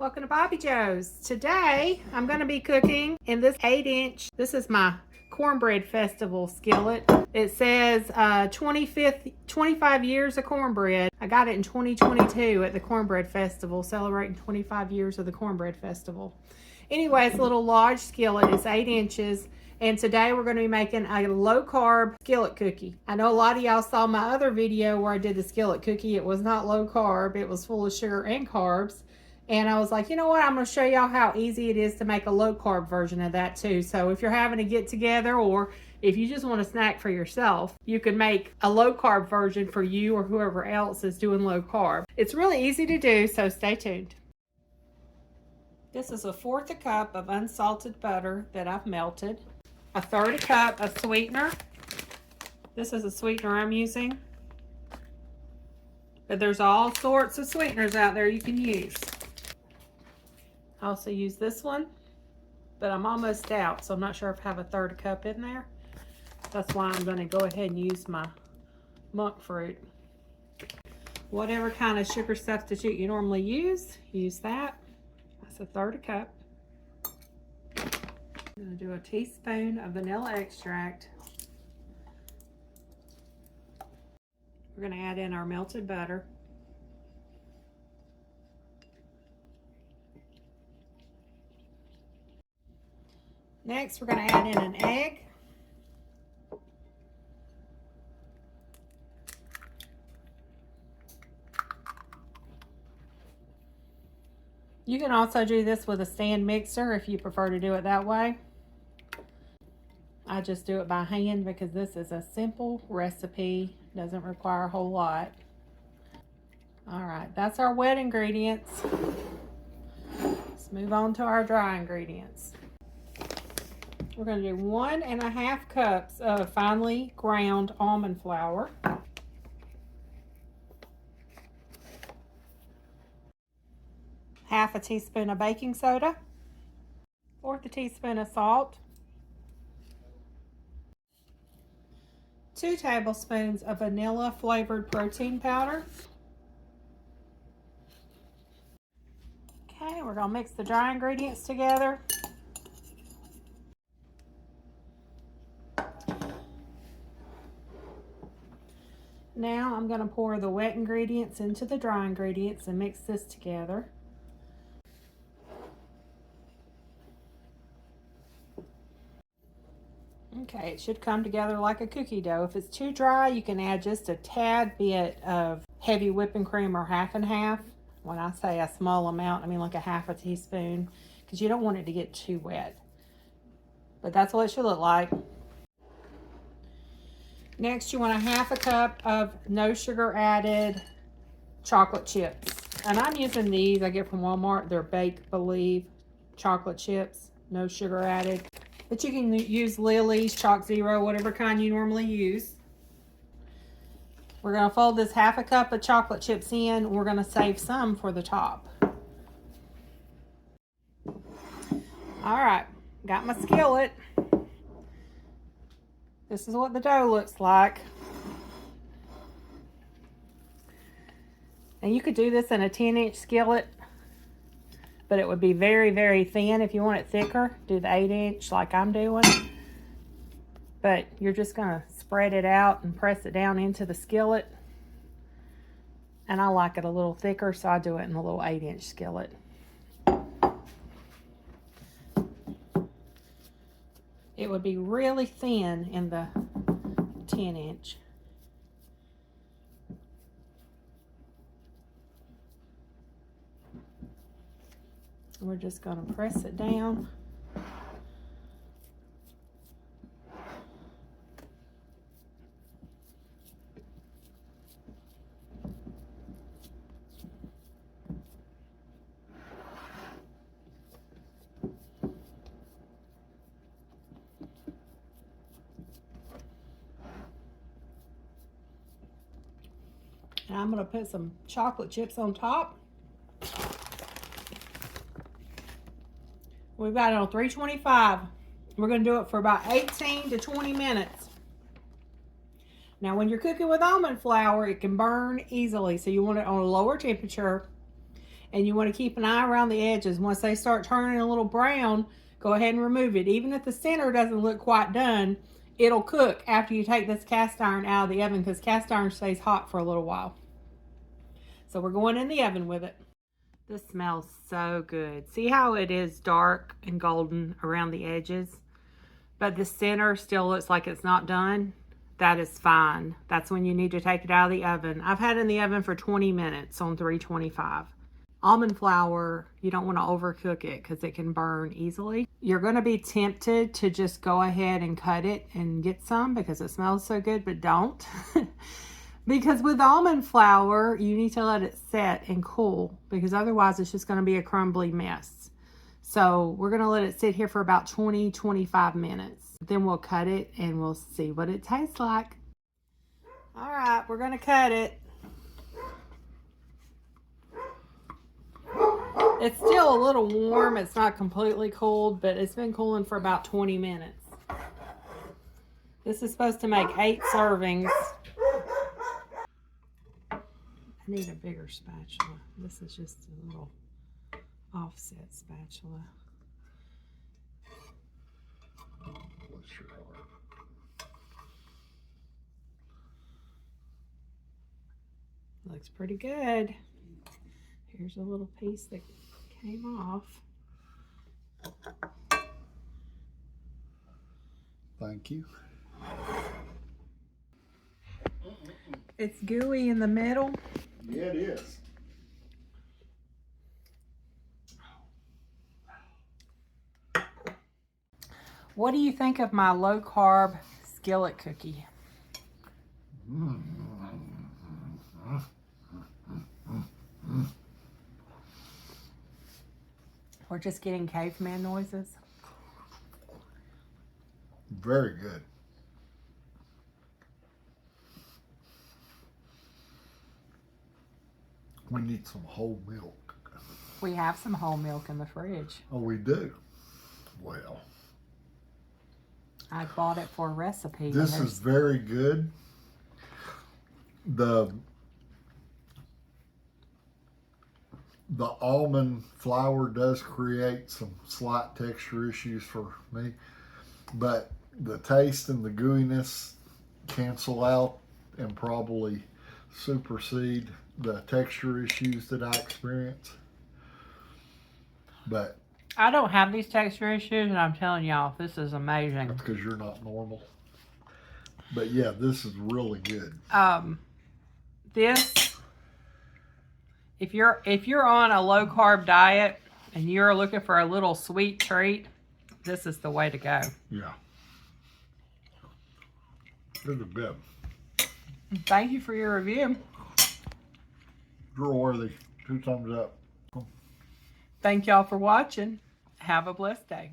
Welcome to Bobbi Jo's. Today I'm going to be cooking in this 8-inch. This is my cornbread festival skillet. It says 25 years of cornbread. I got it in 2022 at the cornbread festival, celebrating 25 years of the cornbread festival. Anyway, it's a little large skillet. It's 8 inches. And today we're going to be making a low-carb skillet cookie. I know a lot of y'all saw my other video where I did the skillet cookie. It was not low-carb. It was full of sugar and carbs. And I was like, you know what? I'm going to show y'all how easy it is to make a low-carb version of that too. So if you're having a get-together or if you just want a snack for yourself, you can make a low-carb version for you or whoever else is doing low-carb. It's really easy to do, so stay tuned. This is 1/4 cup of unsalted butter that I've melted. 1/3 cup of sweetener. This is a sweetener I'm using. But there's all sorts of sweeteners out there you can use. I also use this one, but I'm almost out, so I'm not sure if I have 1/3 cup in there. That's why I'm going to go ahead and use my monk fruit. Whatever kind of sugar substitute you normally use that. That's 1/3 cup. I'm going to do a teaspoon of vanilla extract. We're going to add in our melted butter. Next, we're going to add in an egg. You can also do this with a stand mixer if you prefer to do it that way. I just do it by hand because this is a simple recipe. Doesn't require a whole lot. All right, that's our wet ingredients. Let's move on to our dry ingredients. We're going to do 1½ cups of finely ground almond flour. Half a teaspoon of baking soda. 1/4 teaspoon of salt. 2 tablespoons of vanilla flavored protein powder. Okay, we're going to mix the dry ingredients together. Now I'm going to pour the wet ingredients into the dry ingredients and mix this together. Okay, it should come together like a cookie dough. If it's too dry, you can add just a tad bit of heavy whipping cream or half and half. When I say a small amount, I mean like a ½ teaspoon, because you don't want it to get too wet. But that's what it should look like. Next, you want 1/2 cup of no sugar added chocolate chips. And I'm using these I get from Walmart. They're Bake Believe chocolate chips, no sugar added. But you can use Lily's, Chalk Zero, whatever kind you normally use. We're going to fold this 1/2 cup of chocolate chips in. We're going to save some for the top. All right, got my skillet. This is what the dough looks like. And you could do this in a 10-inch skillet, but it would be very, very thin. If you want it thicker, do the 8-inch like I'm doing. But you're just gonna spread it out and press it down into the skillet. And I like it a little thicker, so I do it in the little 8-inch skillet. It would be really thin in the 10-inch. We're just going to press it down. And I'm going to put some chocolate chips on top. We've got it on 325. We're going to do it for about 18 to 20 minutes. Now, when you're cooking with almond flour, it can burn easily, so you want it on a lower temperature. And you want to keep an eye around the edges. Once they start turning a little brown, go ahead and remove it. Even if the center doesn't look quite done, it'll cook after you take this cast iron out of the oven, because cast iron stays hot for a little while. So we're going in the oven with it. This smells so good. See how it is dark and golden around the edges, but the center still looks like it's not done? That is fine. That's when you need to take it out of the oven. I've had it in the oven for 20 minutes on 325. Almond flour, you don't want to overcook it because it can burn easily. You're going to be tempted to just go ahead and cut it and get some because it smells so good, but don't. Because with almond flour, you need to let it set and cool, because otherwise it's just going to be a crumbly mess. So we're going to let it sit here for about 20-25 minutes. Then we'll cut it and we'll see what it tastes like. All right, we're going to cut it. It's still a little warm. It's not completely cold, but it's been cooling for about 20 minutes. This is supposed to make 8 servings. I need a bigger spatula. This is just a little offset spatula. Bless your heart. Looks pretty good. Here's a little piece that came off. Thank you. It's gooey in the middle. Yeah, it is. What do you think of my low carb skillet cookie? We're just getting caveman noises. Very good. We need some whole milk. We have some whole milk in the fridge. Oh, we do? Well. I bought it for a recipe. This is very good. The almond flour does create some slight texture issues for me, but the taste and the gooiness cancel out and probably supersede the texture issues that I experience. But I don't have these texture issues, and I'm telling y'all, this is amazing. that's because you're not normal. But yeah, this is really good. This, if you're on a low carb diet and you're looking for a little sweet treat, this is the way to go. Yeah. This is good. Thank you for your review. Drool-worthy. 2 thumbs up. Thank y'all for watching. Have a blessed day.